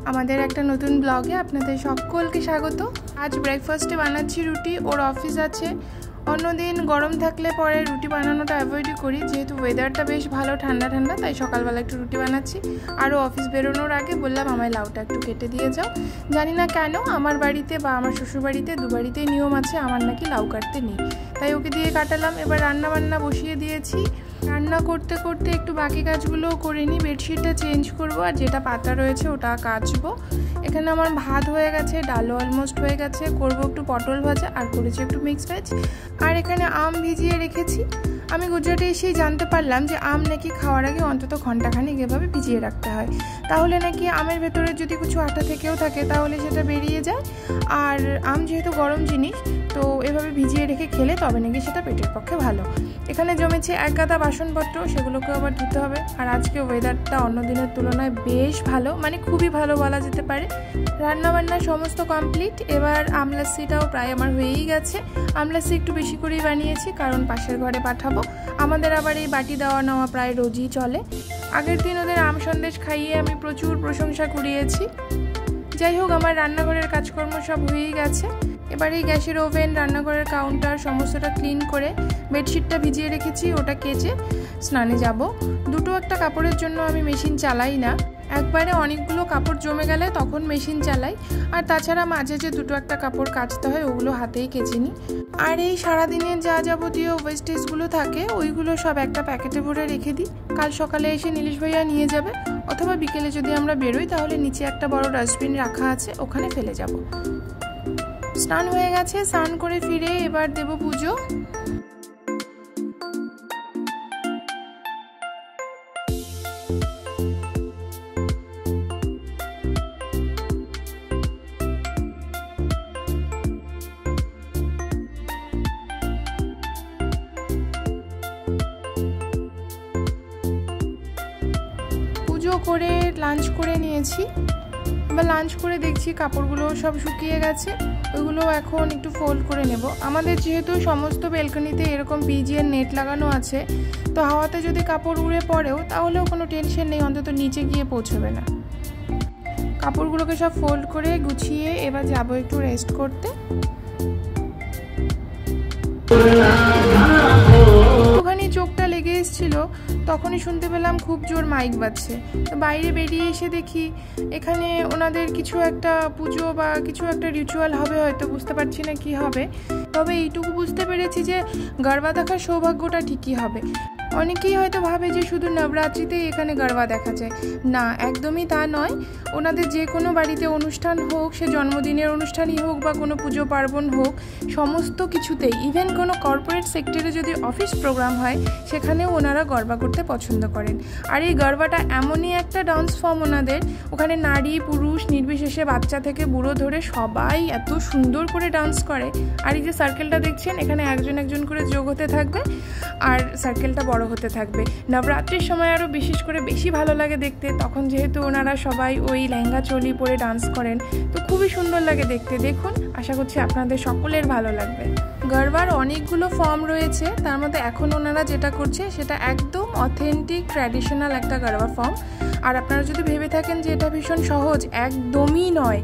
আমাদের একটা নতুন ব্লগে আপনাদের সকলকে স্বাগত। আজ ব্রেকফাস্টে বানাচ্ছি রুটি। ওর অফিস আছে। অন্যদিন গরম থাকলে পরে রুটি বানানোটা অ্যাভয়েডই করি, যেহেতু ওয়েদারটা বেশ ভালো, ঠান্ডা ঠান্ডা, তাই সকালবেলা একটু রুটি বানাচ্ছি। আরও অফিস বেরোনোর আগে বললাম আমায় লাউটা একটু কেটে দিয়ে যাও। জানি না কেন আমার বাড়িতে বা আমার শ্বশুরবাড়িতে দুবাড়িতেই নিয়ম আছে আমার নাকি লাউ কাটতে নেই, তাই ওকে দিয়ে কাটালাম। এবার রান্না বান্না বসিয়ে দিয়েছি। রান্না করতে করতে একটু বাকি কাজগুলোও করে নিই। বেডশিটটা চেঞ্জ করব আর যেটা পাতা রয়েছে ওটা কাচবো। এখানে আমার ভাত হয়ে গেছে, ডালও অলমোস্ট হয়ে গেছে। করব একটু পটল ভাজা আর করেছি একটু মিক্স ভেজ। আর এখানে আম ভিজিয়ে রেখেছি। আমি গুজরাটে এসেই জানতে পারলাম যে আম নাকি খাওয়ার আগে অন্তত ঘন্টাখানেক এভাবে ভিজিয়ে রাখতে হয়, তাহলে নাকি আমের ভেতরে যদি কিছু আটা থেকেও থাকে তাহলে সেটা বেরিয়ে যায়। আর আম যেহেতু গরম জিনিস, তো এভাবে ভিজিয়ে রেখে খেলে তবে নাকি সেটা পেটের পক্ষে ভালো। এখানে জমেছে এক গাদা বাসনপত্র, সেগুলোকেও আবার ধুতে হবে। আর আজকে ওয়েদারটা অন্য দিনের তুলনায় বেশ ভালো, মানে খুবই ভালো বলা যেতে পারে। রান্নাবান্না সমস্ত কমপ্লিট। এবার আমলাসিটাও প্রায় আমার হয়েই গেছে। আমলাসি একটু বেশি করেই বানিয়েছি, কারণ পাশের ঘরে পাঠাবো। আমাদের আবার এই বাটি দেওয়া নেওয়া প্রায় রোজই চলে। আগের দিন ওদের আম সন্দেশ খাইয়ে আমি প্রচুর প্রশংসা কুড়িয়েছি। যাই হোক, আমার রান্নাঘরের কাজকর্ম সব হয়েই গেছে। এবার এই গ্যাসের ওভেন, রান্নাঘরের কাউন্টার সমস্তটা ক্লিন করে বেডশিটটা ভিজিয়ে রেখেছি, ওটা কেচে স্নানে যাব। দুটো একটা কাপড়ের জন্য আমি মেশিন চালাই না, একবারে অনেকগুলো কাপড় জমে গেলে তখন মেশিন চালাই। আর তাছাড়া মাঝে যে দুটো একটা কাপড় কাচতে হয় ওগুলো হাতেই কেচে নিই। আর এই সারাদিনের যা যাবতীয় ওয়েস্টেজগুলো থাকে ওইগুলো সব একটা প্যাকেটে ভরে রেখে দিই। কাল সকালে এসে নীলিশ ভাইয়া নিয়ে যাবে, অথবা বিকেলে যদি আমরা বেরোই তাহলে নিচে একটা বড় ডাস্টবিন রাখা আছে, ওখানে ফেলে যাব। স্নান হয়ে গেছে, স্নান করে ফিরে এবার দেব পুজো। পুজো করে লাঞ্চ করে নিয়েছি। বা লাঞ্চ করে দেখছি কাপড়গুলো সব শুকিয়ে গেছে, ওইগুলো এখন একটু ফোল্ড করে নেব। আমাদের যেহেতু সমস্ত বেলকনিতে এরকম পিজিএর নেট লাগানো আছে, তো হাওয়াতে যদি কাপড় উড়ে পড়েও তাহলেও কোনো টেনশন নেই, অন্তত নিচে গিয়ে পৌঁছবে না। কাপড়গুলোকে সব ফোল্ড করে গুছিয়ে এবার যাবো একটু রেস্ট করতে। একটুখানি চোখটা লেগে এসেছিল, তখনই শুনতে পেলাম খুব জোর মাইক বাজছে। তো বাইরে বেরিয়ে এসে দেখি এখানে ওনাদের কিছু একটা পুজো বা কিছু একটা রিচুয়াল হবে, হয়তো বুঝতে পারছি না কি হবে। তবে এইটুকু বুঝতে পেরেছি যে গরবা দেখার সৌভাগ্যটা ঠিকই হবে। অনেকেই হয়তো ভাবে যে শুধু নবরাত্রিতেই এখানে গরবা দেখা যায়, না, একদমই তা নয়। ওনাদের যে কোনো বাড়িতে অনুষ্ঠান হোক, সে জন্মদিনের অনুষ্ঠানই হোক বা কোনো পুজো পার্বণ হোক, সমস্ত কিছুতেই, ইভেন কোনো কর্পোরেট সেক্টরে যদি অফিস প্রোগ্রাম হয় সেখানেও ওনারা গরবা করতে পছন্দ করেন। আর এই গরবাটা এমনই একটা ডান্স ফর্ম ওনাদের, ওখানে নারী পুরুষ নির্বিশেষে বাচ্চা থেকে বুড়ো ধরে সবাই এত সুন্দর করে ডান্স করে। আর এই যে সার্কেলটা দেখছেন, এখানে একজন একজন করে যোগ হতে থাকবে আর সার্কেলটা বড় হতে থাকবে। নবরাত্রির সময় আরও বিশেষ করে বেশি ভালো লাগে দেখতে, তখন যেহেতু ওনারা সবাই ওই লেহেঙ্গা চোলি পরে ডান্স করেন, তো খুবই সুন্দর লাগে দেখতে। দেখুন, আশা করছি আপনাদের সকলের ভালো লাগবে। গরবার অনেকগুলো ফর্ম রয়েছে, তার মধ্যে এখন ওনারা যেটা করছে সেটা একদম অথেন্টিক ট্র্যাডিশনাল একটা গরবা ফর্ম। আর আপনারা যদি ভেবে থাকেন যে এটা ভীষণ সহজ, একদমই নয়।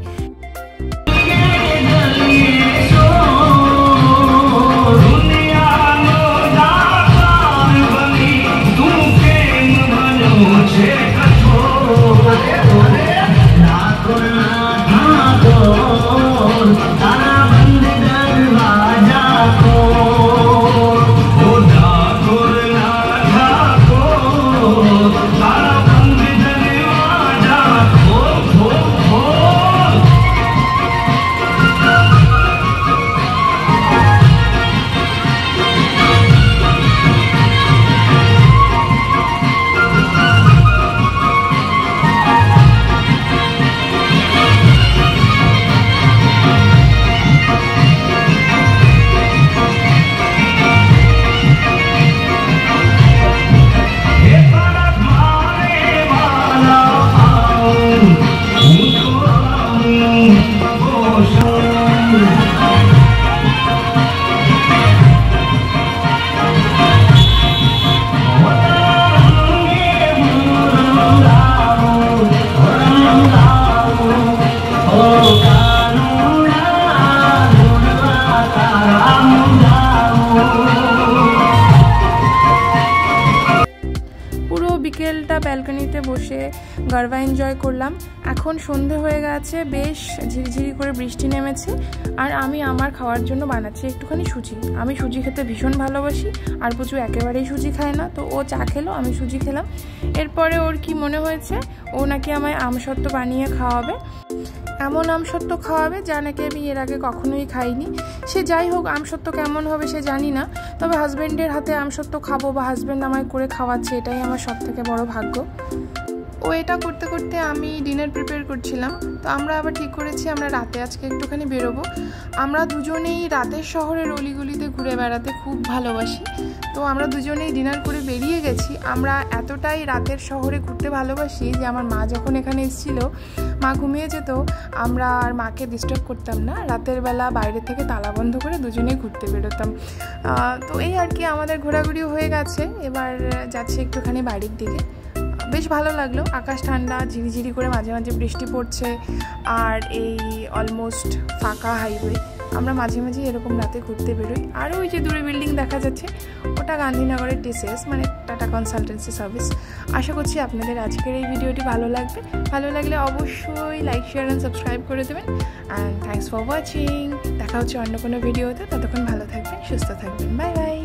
বসে গরবা এনজয় করলাম। এখন সন্ধে হয়ে গেছে, বেশ ঝিরিঝিরি করে বৃষ্টি নেমেছে। আর আমি আমার খাওয়ার জন্য বানাচ্ছি একটুখানি সুজি। আমি সুজি খেতে ভীষণ ভালোবাসি, আর পুচু একেবারেই সুজি খায় না। তো ও চা খেলো, আমি সুজি খেলাম। এরপরে ওর কি মনে হয়েছে, ও নাকি আমায় আমসত্ত্ব বানিয়ে খাওয়াবে। এমন আমসত্ত্ব খাওয়াবে যা নাকি আমি এর আগে কখনোই খাইনি। সে যাই হোক, আমসত্ত্ব কেমন হবে সে জানি না, তবে হাজব্যান্ডের হাতে আমসত্ত্ব খাবো বা হাজব্যান্ড আমায় করে খাওয়াচ্ছে, এটাই আমার সবথেকে বড় ভাগ্য। ও এটা করতে করতে আমি ডিনার প্রিপেয়ার করছিলাম। তো আমরা আবার ঠিক করেছি আমরা রাতে আজকে একটুখানি বেরোবো। আমরা দুজনেই রাতের শহরের অলিগলিতে ঘুরে বেড়াতে খুব ভালোবাসি। তো আমরা দুজনেই ডিনার করে বেরিয়ে গেছি। আমরা এতটাই রাতের শহরে ঘুরতে ভালোবাসি যে আমার মা যখন এখানে এসেছিল, মা ঘুমিয়ে যেত, আমরা আর মাকে ডিস্টার্ব করতাম না। রাতের বেলা বাইরে থেকে তালা বন্ধ করে দুজনেই ঘুরতে বেরোতাম। তো এই আর কি, আমাদের ঘোরাঘুরি হয়ে গেছে। এবার যাচ্ছি একটুখানি বাড়ির দিকে। বেশ ভালো লাগলো, আকাশ ঠান্ডা, ঝিরিঝিরি করে মাঝে মাঝে বৃষ্টি পড়ছে, আর এই অলমোস্ট ফাঁকা হাইওয়ে। আমরা মাঝে মাঝে এরকম রাতে ঘুরতে বেরোই। আর ওই যে দূরে বিল্ডিং দেখা যাচ্ছে, ওটা গান্ধীনগরের টিসিএস, মানে টাটা কনসালটেন্সি সার্ভিস। আশা করছি আপনাদের আজকের এই ভিডিওটি ভালো লাগবে। ভালো লাগলে অবশ্যই লাইক, শেয়ার অ্যান্ড সাবস্ক্রাইব করে দেবেন। And thanks for watching. দেখা হচ্ছে অন্য কোনো ভিডিওতে। ততক্ষণ ভালো থাকবেন, সুস্থ থাকবেন। Bye bye.